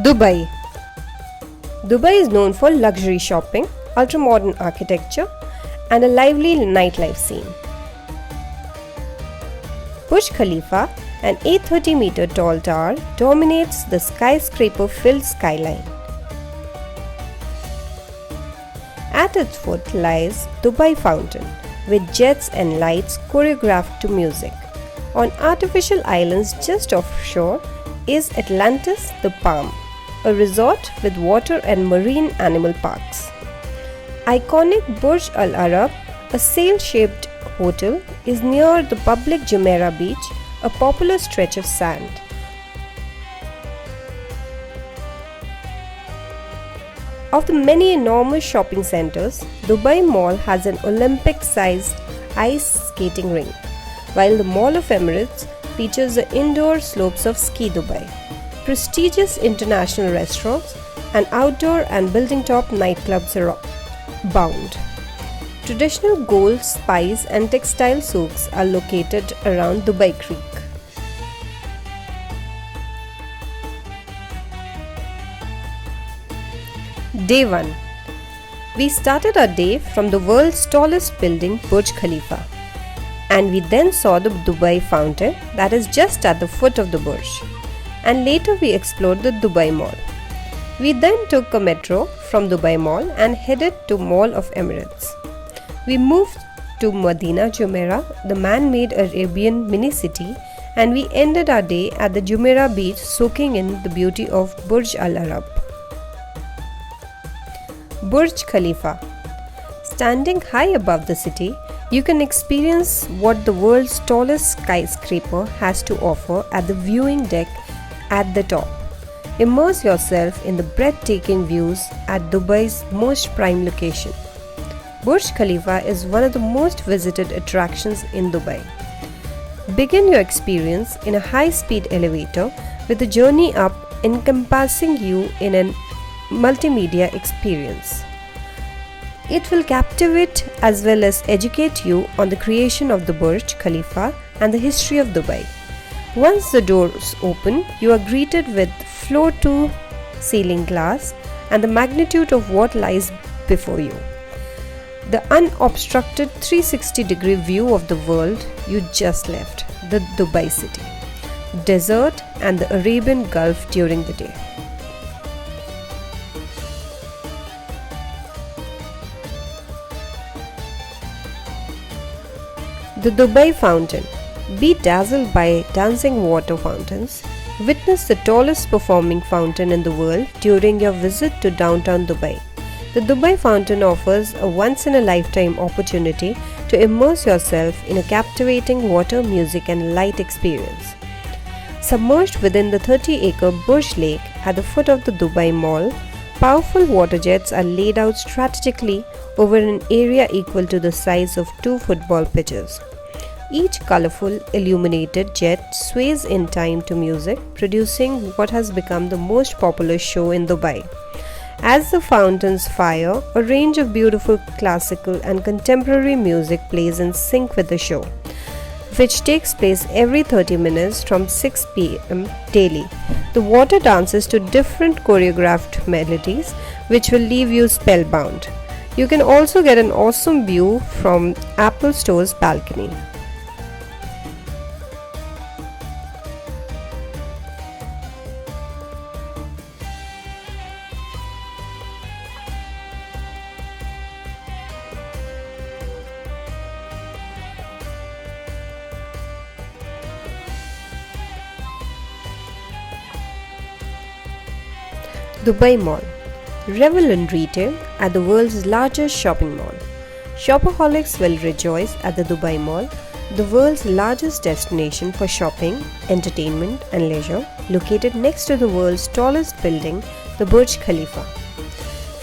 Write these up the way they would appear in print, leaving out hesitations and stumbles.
Dubai. Dubai is known for luxury shopping, ultra-modern architecture, and a lively nightlife scene. Burj Khalifa, an 830-meter tall tower, dominates the skyscraper-filled skyline. At its foot lies Dubai Fountain, with jets and lights choreographed to music. On artificial islands just offshore is Atlantis the Palm, a resort with water and marine animal parks. Iconic Burj Al Arab, a sail-shaped hotel, is near the public Jumeirah beach, a popular stretch of sand. Of the many enormous shopping centers, Dubai Mall has an Olympic-sized ice skating rink, while the Mall of Emirates features the indoor slopes of Ski Dubai, prestigious international restaurants, and outdoor and building-top nightclubs abound. Traditional gold, spice, and textile souks are located around Dubai Creek. Day 1. We started our day from the world's tallest building, Burj Khalifa, and we then saw the Dubai Fountain that is just at the foot of the Burj, and later we explored the Dubai Mall. We then took a metro from Dubai Mall and headed to Mall of Emirates. We moved to Medina Jumeirah, the man-made Arabian mini-city, and we ended our day at the Jumeirah beach soaking in the beauty of Burj Al Arab. Burj Khalifa. Standing high above the city, you can experience what the world's tallest skyscraper has to offer at the viewing deck at the top. Immerse yourself in the breathtaking views at Dubai's most prime location. Burj Khalifa is one of the most visited attractions in Dubai. Begin your experience in a high-speed elevator with a journey up encompassing you in an multimedia experience. It will captivate as well as educate you on the creation of the Burj Khalifa and the history of Dubai. Once the doors open, you are greeted with floor-to-ceiling glass and the magnitude of what lies before you. The unobstructed 360-degree view of the world you just left, the Dubai city, desert and the Arabian Gulf during the day. The Dubai Fountain. Be dazzled by dancing water fountains. Witness the tallest performing fountain in the world during your visit to downtown Dubai. The Dubai Fountain offers a once-in-a-lifetime opportunity to immerse yourself in a captivating water, music and light experience. Submerged within the 30-acre Burj Lake at the foot of the Dubai Mall, powerful water jets are laid out strategically over an area equal to the size of 2 football pitches. Each colorful, illuminated jet sways in time to music, producing what has become the most popular show in Dubai. As the fountains fire, a range of beautiful classical and contemporary music plays in sync with the show, which takes place every 30 minutes from 6 p.m. daily. The water dances to different choreographed melodies, which will leave you spellbound. You can also get an awesome view from Apple Store's balcony. Dubai Mall. Revel in retail at the world's largest shopping mall. Shopaholics will rejoice at the Dubai Mall, the world's largest destination for shopping, entertainment and leisure, located next to the world's tallest building, the Burj Khalifa.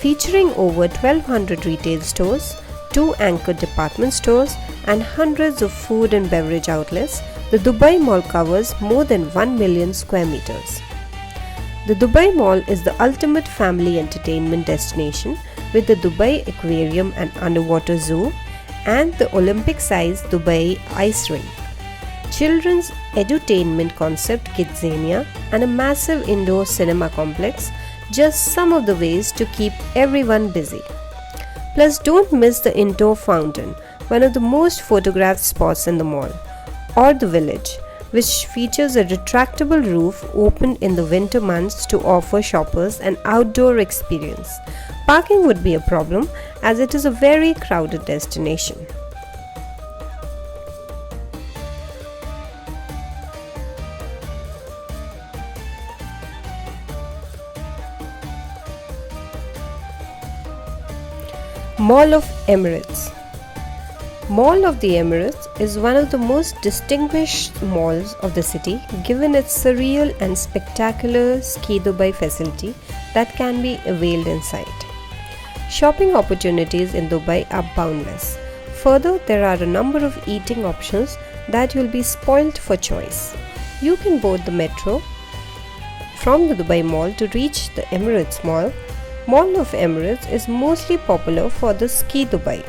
Featuring over 1,200 retail stores, 2 anchor department stores and hundreds of food and beverage outlets, the Dubai Mall covers more than 1 million square meters. The Dubai Mall is the ultimate family entertainment destination with the Dubai Aquarium and Underwater Zoo and the Olympic-sized Dubai Ice Rink. children's edutainment concept Kidzania, and a massive indoor cinema complex, just some of the ways to keep everyone busy. Plus, don't miss the indoor fountain, one of the most photographed spots in the mall, or the village, which features a retractable roof opened in the winter months to offer shoppers an outdoor experience. Parking would be a problem as it is a very crowded destination. Mall of Emirates. Mall of the Emirates is one of the most distinguished malls of the city, given its surreal and spectacular Ski Dubai facility that can be availed inside. Shopping opportunities in Dubai are boundless. Further, there are a number of eating options that you'll be spoilt for choice. You can board the metro from the Dubai Mall to reach the Emirates Mall. Mall of Emirates is mostly popular for the Ski Dubai.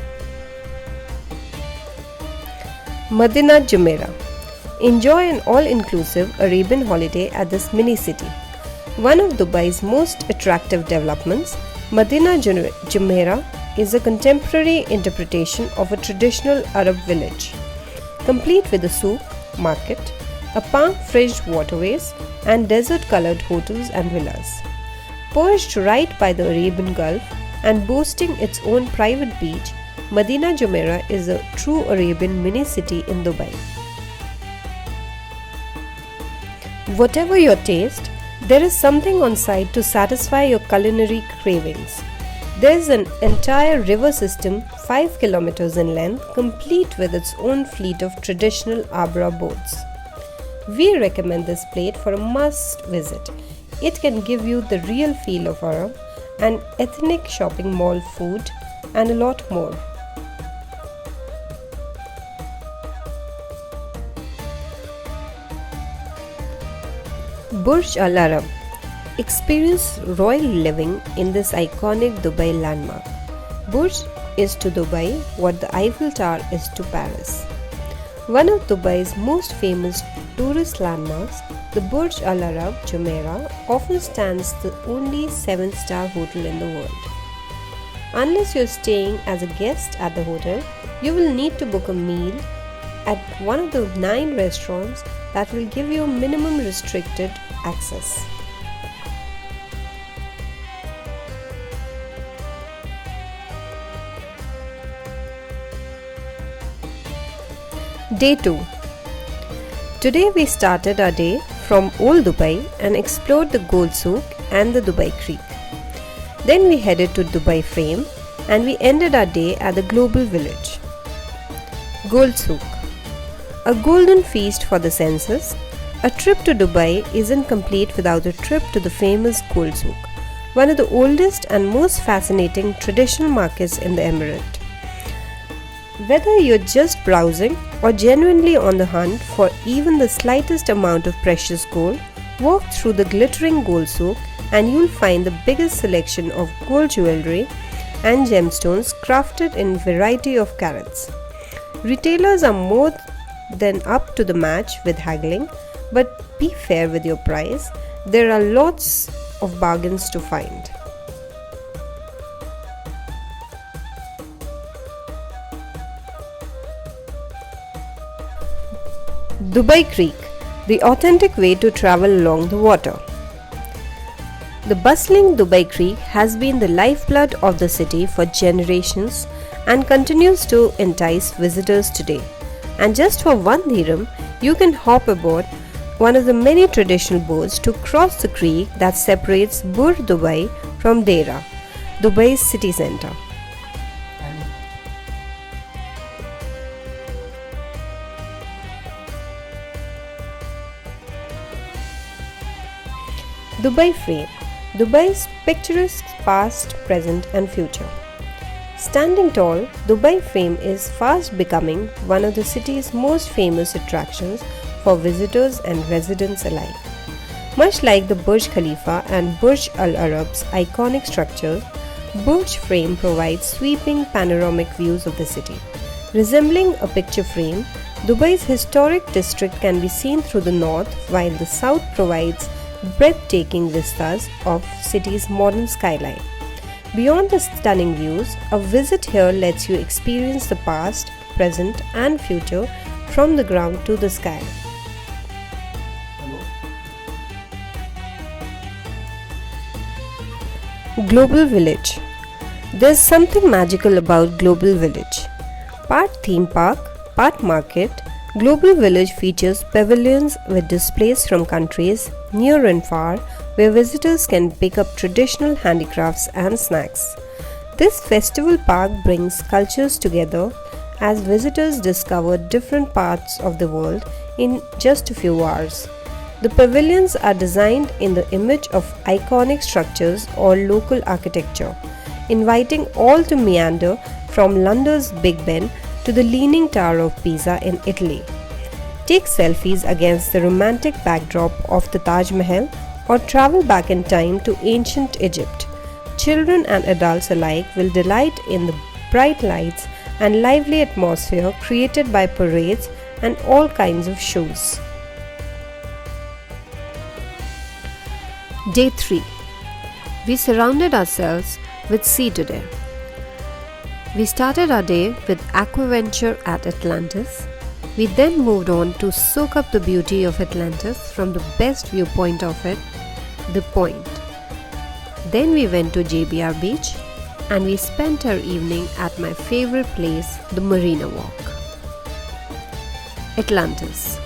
Madinat Jumeirah. Enjoy an all-inclusive Arabian holiday at this mini-city. One of Dubai's most attractive developments, Madinat Jumeirah is a contemporary interpretation of a traditional Arab village, complete with a souk, market, a palm-fringed waterways, and desert-colored hotels and villas. Perched right by the Arabian Gulf and boasting its own private beach, Madinat Jumeirah is a true Arabian mini-city in Dubai. Whatever your taste, there is something on site to satisfy your culinary cravings. There is an entire river system 5 kilometers in length, complete with its own fleet of traditional Abra boats. We recommend this place for a must visit. It can give you the real feel of Arab and ethnic shopping mall food and a lot more. Burj Al Arab. Experience royal living in this iconic Dubai landmark. Burj is to Dubai what the Eiffel Tower is to Paris. One of Dubai's most famous tourist landmarks, the Burj Al Arab Jumeirah often stands the only 7-star hotel in the world. Unless you're staying as a guest at the hotel, you will need to book a meal at one of the 9 restaurants that will give you minimum restricted access. Day 2. Today we started our day from Old Dubai and explored the Gold Souk and the Dubai Creek. Then we headed to Dubai Frame and we ended our day at the Global Village. Gold Souk. A golden feast for the senses. A trip to Dubai isn't complete without a trip to the famous Gold Souk, one of the oldest and most fascinating traditional markets in the Emirate. Whether you're just browsing or genuinely on the hunt for even the slightest amount of precious gold, walk through the glittering Gold Souk and you'll find the biggest selection of gold jewelry and gemstones crafted in variety of carats. Retailers are more than up to the match with haggling, but be fair with your price. There are lots of bargains to find. Dubai Creek, the authentic way to travel along the water. The bustling Dubai Creek has been the lifeblood of the city for generations and continues to entice visitors today. And just for 1 dirham, you can hop aboard one of the many traditional boats to cross the creek that separates Bur Dubai from Deira, Dubai's city centre. Dubai Frame, Dubai's picturesque past, present and future. Standing tall, Dubai Frame is fast becoming one of the city's most famous attractions for visitors and residents alike. Much like the Burj Khalifa and Burj Al Arab's iconic structures, Burj Frame provides sweeping panoramic views of the city. Resembling a picture frame, Dubai's historic district can be seen through the north, while the south provides breathtaking vistas of city's modern skyline. Beyond the stunning views, a visit here lets you experience the past, present, and future from the ground to the sky. Global Village. There's something magical about Global Village. Part theme park, part market, Global Village features pavilions with displays from countries near and far where visitors can pick up traditional handicrafts and snacks. This festival park brings cultures together as visitors discover different parts of the world in just a few hours. The pavilions are designed in the image of iconic structures or local architecture, inviting all to meander from London's Big Ben to the Leaning Tower of Pisa in Italy. Take selfies against the romantic backdrop of the Taj Mahal or travel back in time to ancient Egypt. Children and adults alike will delight in the bright lights and lively atmosphere created by parades and all kinds of shows. Day 3. We surrounded ourselves with sea today. We started our day with Aquaventure at Atlantis. We then moved on to soak up the beauty of Atlantis from the best viewpoint of it, The Point. Then we went to JBR Beach and we spent our evening at my favorite place, the Marina Walk. Atlantis.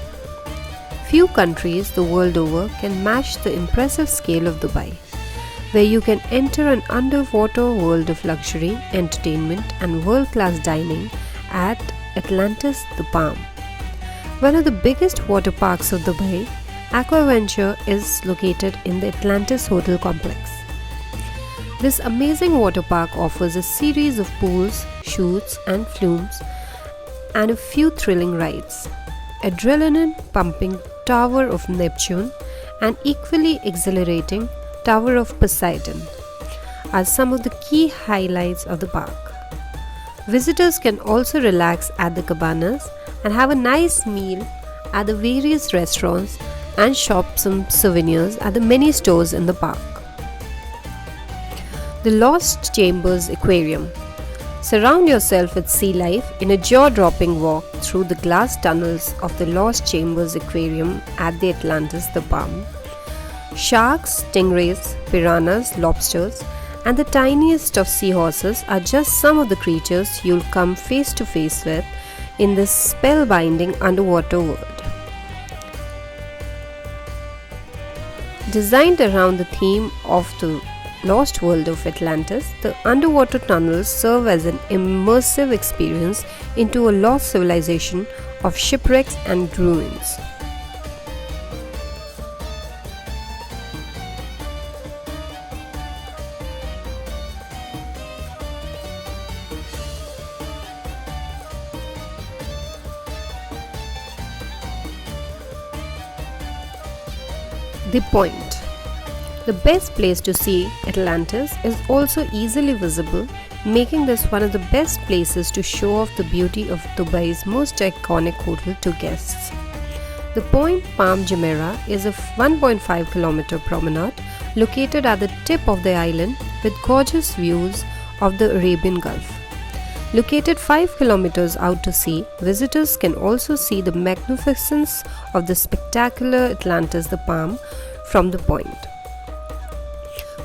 Few countries the world over can match the impressive scale of Dubai, where you can enter an underwater world of luxury, entertainment and world-class dining at Atlantis The Palm. One of the biggest water parks of Dubai, Aquaventure is located in the Atlantis Hotel complex. This amazing water park offers a series of pools, shoots and flumes and a few thrilling rides. Adrenaline-pumping Tower of Neptune and equally exhilarating Tower of Poseidon are some of the key highlights of the park. Visitors can also relax at the cabanas and have a nice meal at the various restaurants and shop some souvenirs at the many stores in the park. The Lost Chambers Aquarium. Surround yourself with sea life in a jaw-dropping walk through the glass tunnels of the Lost Chambers Aquarium at the Atlantis The Palm. Sharks, stingrays, piranhas, lobsters, and the tiniest of seahorses are just some of the creatures you'll come face to face with in this spellbinding underwater world. Designed around the theme of the Lost World of Atlantis, the underwater tunnels serve as an immersive experience into a lost civilization of shipwrecks and ruins. The Point. The best place to see Atlantis is also easily visible, making this one of the best places to show off the beauty of Dubai's most iconic hotel to guests. The Point Palm Jumeirah is a 1.5 kilometer promenade located at the tip of the island with gorgeous views of the Arabian Gulf. Located 5 kilometers out to sea, visitors can also see the magnificence of the spectacular Atlantis The Palm from the point.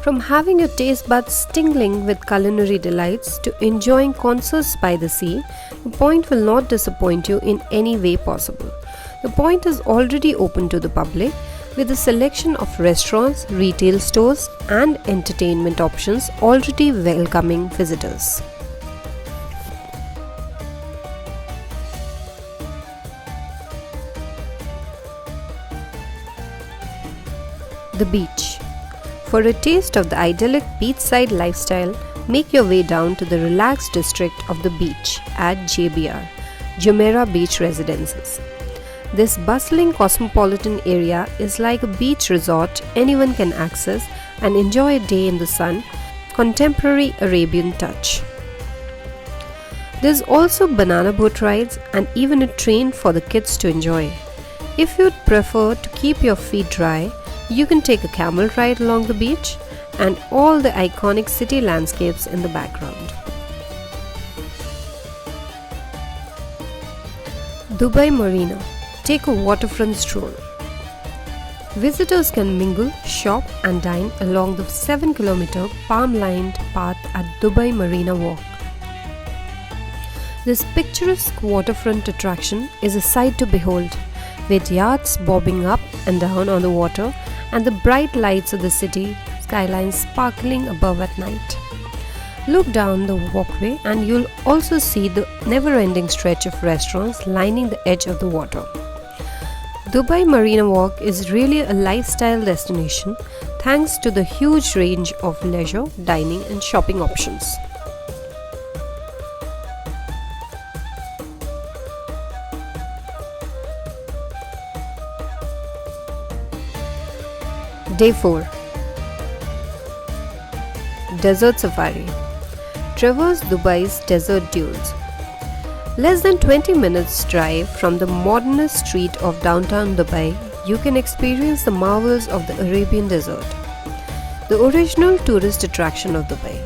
From having your taste buds tingling with culinary delights to enjoying concerts by the sea, the Point will not disappoint you in any way possible. The Point is already open to the public with a selection of restaurants, retail stores, and entertainment options already welcoming visitors. The beach. For a taste of the idyllic beachside lifestyle, make your way down to the relaxed district of the beach at JBR, Jumeirah Beach Residences. This bustling cosmopolitan area is like a beach resort anyone can access and enjoy a day in the sun, contemporary Arabian touch. There's also banana boat rides and even a train for the kids to enjoy. If you'd prefer to keep your feet dry, you can take a camel ride along the beach and all the iconic city landscapes in the background. Dubai Marina. Take a waterfront stroll. Visitors can mingle, shop and dine along the 7-kilometer palm-lined path at Dubai Marina Walk. This picturesque waterfront attraction is a sight to behold, with yachts bobbing up and down on the water and the bright lights of the city skyline sparkling above at night. Look down the walkway and you'll also see the never-ending stretch of restaurants lining the edge of the water. Dubai Marina Walk is really a lifestyle destination thanks to the huge range of leisure, dining and shopping options. Day 4. Desert Safari. Traverse Dubai's desert dunes. Less than 20 minutes drive from the modernist street of downtown Dubai, you can experience the marvels of the Arabian desert, the original tourist attraction of Dubai.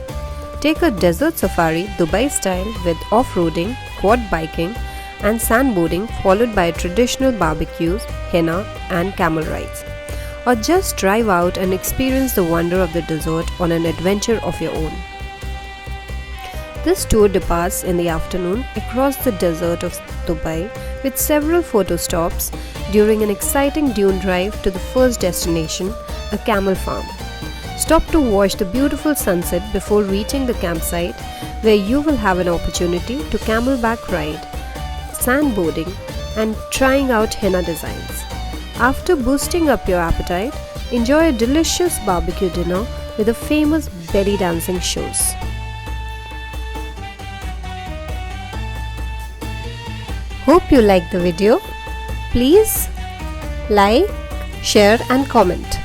Take a desert safari Dubai style with off-roading, quad biking and sandboarding, followed by traditional barbecues, henna and camel rides. Or just drive out and experience the wonder of the desert on an adventure of your own. This tour departs in the afternoon across the desert of Dubai with several photo stops during an exciting dune drive to the first destination, a camel farm. Stop to watch the beautiful sunset before reaching the campsite, where you will have an opportunity to camelback ride, sandboarding and trying out henna designs. After boosting up your appetite, enjoy a delicious barbecue dinner with the famous belly dancing shows. Hope you liked the video. Please like, share and comment.